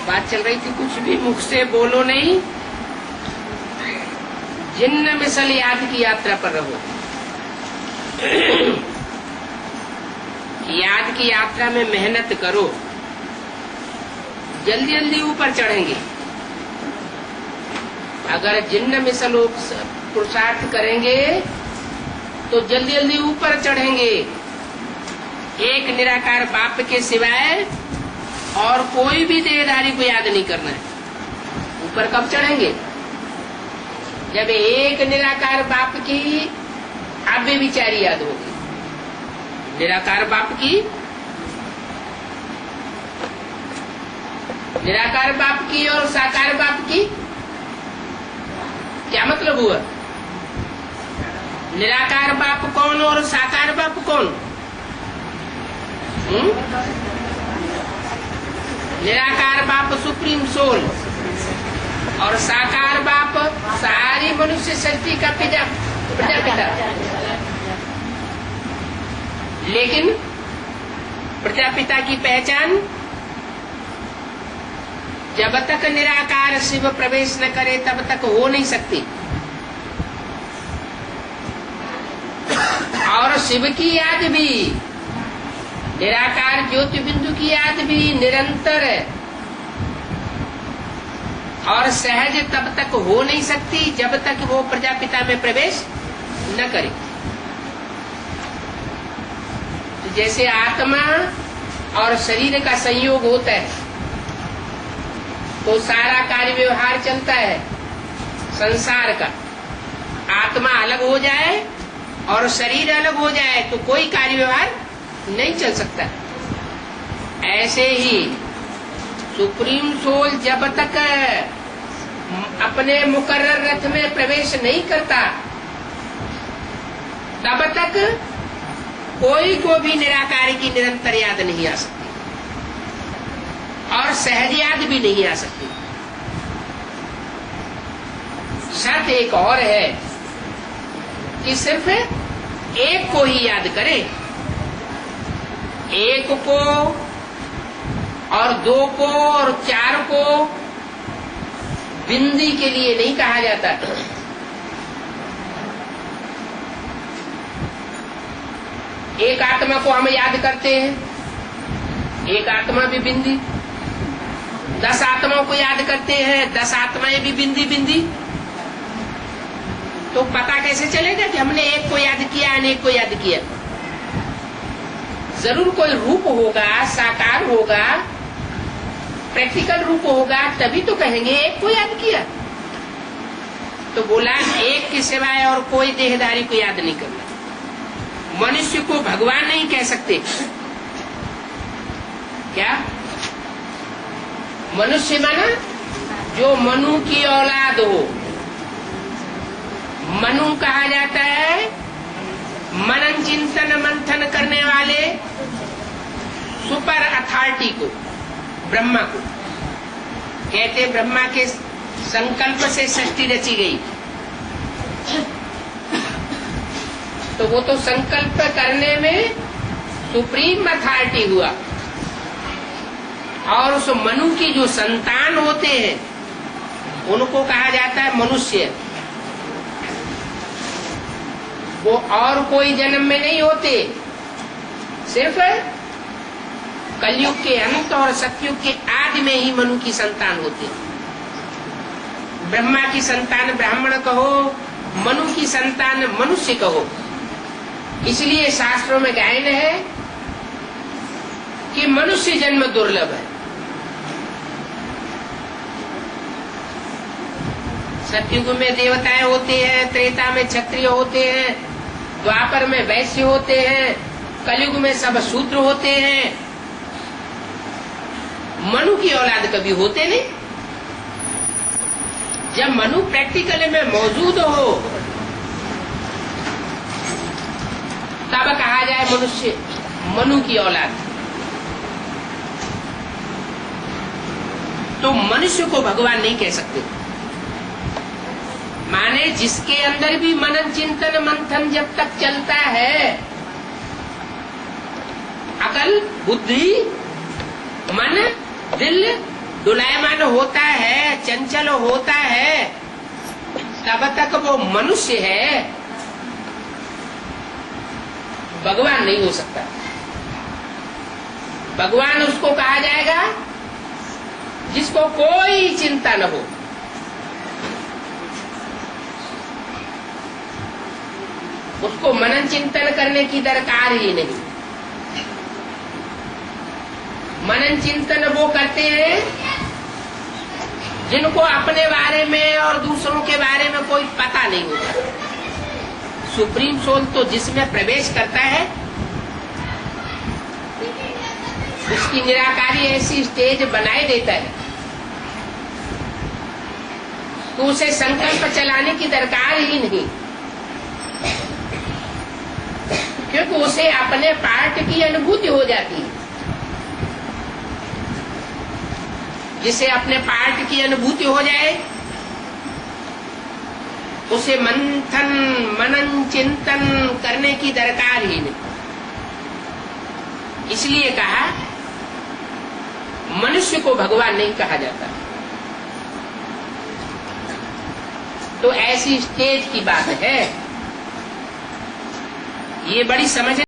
बात चल रही थी, कुछ भी मुख से बोलो नहीं, जिन्न मिसल याद की यात्रा पर रहो। याद की यात्रा में मेहनत करो, जल्दी जल्दी ऊपर चढ़ेंगे। अगर जिन्न मिसल पुरुषार्थ करेंगे तो जल्दी जल्दी ऊपर चढ़ेंगे। एक निराकार बाप के सिवाय और कोई भी देहधारी को याद नहीं करना है। ऊपर कब चढ़ेंगे? जब एक निराकार बाप की अव्य विचारी याद होगी। निराकार बाप की, निराकार बाप की और साकार बाप की क्या मतलब हुआ? निराकार बाप कौन और साकार बाप कौन? निराकार बाप सुप्रीम सोल और साकार बाप सारी मनुष्य सृष्टि का प्रजापिता। लेकिन प्रजापिता की पहचान जब तक निराकार शिव प्रवेश न करे तब तक हो नहीं सकती। और शिव की याद भी, निराकार ज्योति बिंदु की याद भी निरंतर और सहज तब तक हो नहीं सकती जब तक वो प्रजापिता में प्रवेश न करे। तो जैसे आत्मा और शरीर का संयोग होता है तो सारा कार्य व्यवहार चलता है संसार का। आत्मा अलग हो जाए और शरीर अलग हो जाए तो कोई कार्य व्यवहार नहीं चल सकता। ऐसे ही सुप्रीम सोल जब तक अपने मुकर्रर रथ में प्रवेश नहीं करता तब तक कोई को भी निराकार की निरंतर याद नहीं आ सकती और सहज याद भी नहीं आ सकती। शर्त एक और है कि सिर्फ एक को ही याद करे। एक को और दो को और चार को बिंदी के लिए नहीं कहा जाता। एक आत्मा को हम याद करते हैं, एक आत्मा भी बिंदी। 10 आत्माओं को याद करते हैं, 10 आत्माएं भी बिंदी बिंदी। तो पता कैसे चलेगा कि हमने एक को याद किया, अनेक को याद किया? जरूर कोई रूप होगा, साकार होगा, प्रैक्टिकल रूप होगा, तभी तो कहेंगे एक को याद किया। तो बोला एक के सिवाय और कोई देहधारी को याद नहीं करना। मनुष्य को भगवान नहीं कह सकते। क्या? मनुष्य माना जो मनु की औलाद हो। मनु कहा जाता है मनन चिंतन मंथन करने वाले सुपर अथॉरिटी को, ब्रह्मा को कहते। ब्रह्मा के संकल्प से सृष्टि रची गई तो वो तो संकल्प करने में सुप्रीम अथॉरिटी हुआ। और उस मनु की जो संतान होते हैं उनको कहा जाता है मनुष्य। वो और कोई जन्म में नहीं होते, सिर्फ कलयुग के अंत और सतयुग के आदि में ही मनु की संतान होती है। ब्रह्मा की संतान ब्राह्मण कहो, मनु की संतान मनुष्य कहो। इसलिए शास्त्रों में गायन है कि मनुष्य जन्म दुर्लभ है। सतयुग में देवताएं होते हैं, त्रेता में क्षत्रिय होते हैं, द्वापर में वैश्य होते हैं, कलयुग में सब शूद्र होते हैं। मनु की औलाद कभी होते नहीं। जब मनु प्रैक्टिकल में मौजूद हो तब कहा जाए मनुष्य मनु की औलाद। तो मनुष्य को भगवान नहीं कह सकते। माने जिसके अंदर भी मनन चिंतन मंथन जब तक चलता है, अकल बुद्धि मन दिल डुलायमान होता है, चंचल होता है, तब तक वो मनुष्य है, भगवान नहीं हो सकता। भगवान उसको कहा जाएगा जिसको कोई चिंता न हो, उसको मनन चिंतन करने की दरकार ही नहीं। मनन चिंतन वो करते हैं जिनको अपने बारे में और दूसरों के बारे में कोई पता नहीं होता। सुप्रीम सोल तो जिसमें प्रवेश करता है उसकी निराकारी ऐसी स्टेज बनाए देता है तो उसे संकल्प चलाने की दरकार ही नहीं, क्योंकि उसे अपने पार्ट की अनुभूति हो जाती है। जिसे अपने पार्ट की अनुभूति हो जाए उसे मंथन मनन चिंतन करने की दरकार ही नहीं। इसलिए कहा मनुष्य को भगवान नहीं कहा जाता। तो ऐसी स्टेज की बात है, ये बड़ी समझ